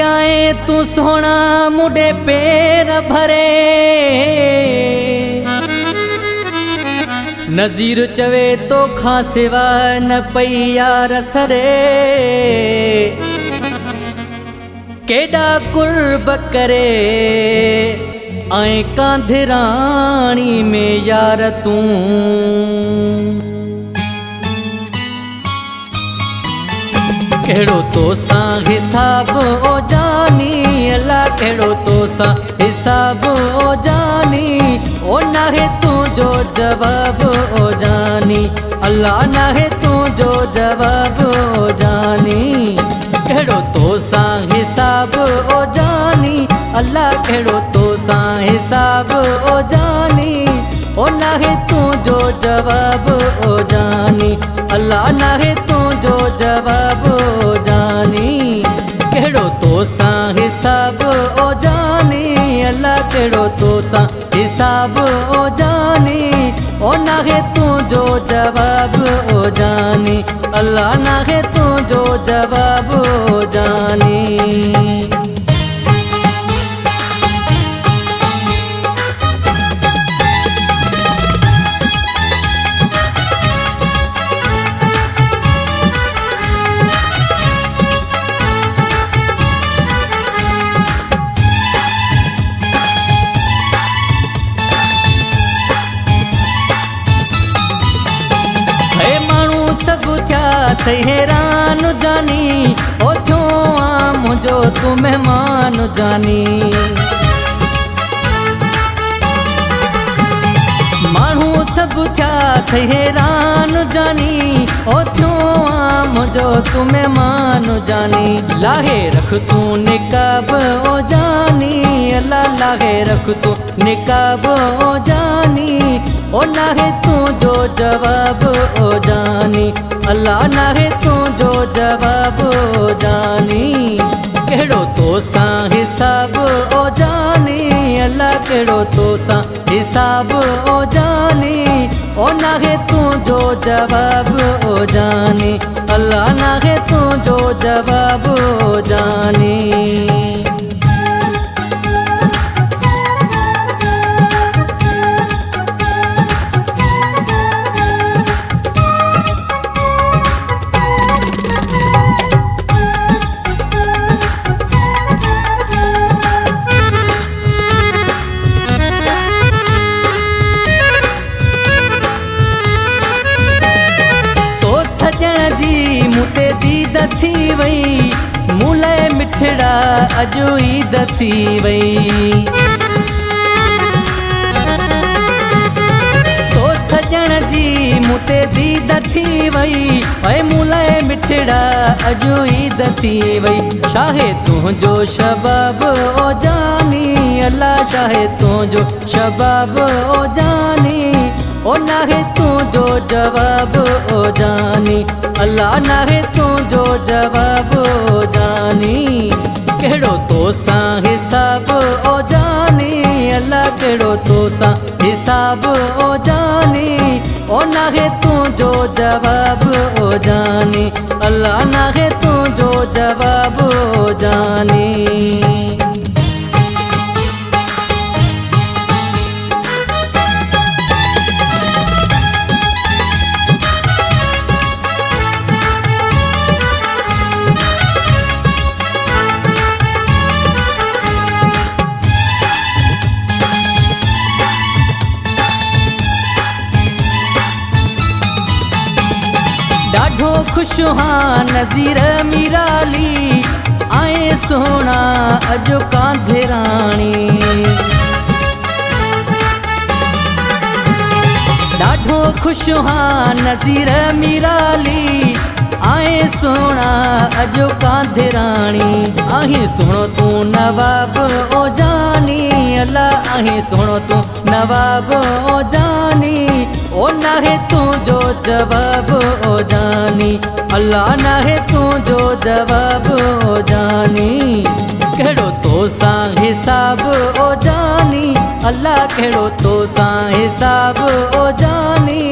आए तू सोना मुडे पैर भरे। नज़ीर चवे तो खां सिवा न पई यार सरे। केडा कुर्ब करे आए कांधराणी में यार तू। केड़ो तो सा हिसाब ओ जानी अल्लाह, केड़ो तो सा हिसाब ओ जानी। ओ ना है तू जो जवाब ओ जानी अल्लाह, ना है तू जो जवाब ओ जानी। केड़ो तो सा हिसाब ओ जानी अल्लाह, केड़ो तो सा हिसाब ओ जानी। ओ ना है तू जो जवाब ओ जानी अल्लाह, ना है तू जो जवाब ओ जानी। केड़ो तो सा हिसाब ओ जानी अल्लाह, केड़ो तो सा हिसाब ओ जानी। ओ ना है तू जो जवाब ओ जानी अल्लाह, ना है तू जो जवाब ओ जानी। सब क्या थे हैरान जानी। ओ क्यों आ मुझो तू मेहमान जानी। मानू सब क्या थे हैरान जानी। ओ क्यों आ मुझो तू मेहमान जानी। लाहे रख तू निकाब ओ जानी अल्लाह, लाहे रख तू निकाब ओ जानी। ओ ना है तू जो जवाब ओ जानी अल्लाह, ना है तू जो जवाब ओ जानी। केड़ो तो सा हिसाब ओ जानी अल्लाह, केड़ो तो सा हिसाब ओ जानी। ओ ना है तू जो जवाब ओ जानी अल्लाह, ना है तू जो जवाब ओ जानी। मुते दीद थी वई मूले मिठड़ा अजो ईद थी वई। तो सजण जी मुते दीद थी वई ऐ मूले मिठड़ा अजो ईद थी वई। शाहे तू जो शबाब ओ जानी अल्लाह, शाहे तू जो शबाब ओ जानी। ओ ना है तू जो जवाब ओ जानी अल्लाह, ना है तू जो जवाब ओ जानी। केड़ो तो सा हिसाब ओ जानी अल्लाह, केड़ो तो सा हिसाब ओ जानी। ओ ना है तू जो जवाब ओ जानी अल्लाह, ना है तू जो जवाब ओ जानी। ॾाढो खुश हाँ नज़ीर मीराली आए सोना अजो कांधराणी। ॾाढो खुश हाँ नज़ीर मीराली आए सोना अजो कांधराणी। आही सुनो तू नवाब ओ जानी अल्लाह, आही सुनो तू नवाब ओ जानी। ओ ना है तू जो जवाब ओ जानी अल्लाह, ना है तू जो जवाब ओ जानी। केड़ो तो सा हिसाब ओ जानी अल्लाह, केड़ो तो सा हिसाब ओ जानी।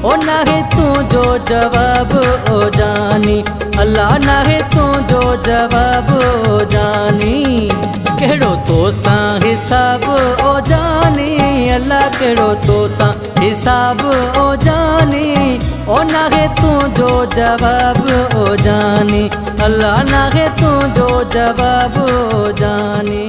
ओ ना है तू तुझो जवाब ओ जानी, अल्लाह नाहे तुझो जवाब ओ जानी। कहिड़ो तोसां हिसाब ओ जानी, अल्लाह कहिड़ो तोसां हिसाब ओ जानी। ओ नाहे तुझो जवाब ओ जानी, अल्लाह नाहे तुझो जवाब ओ जानी।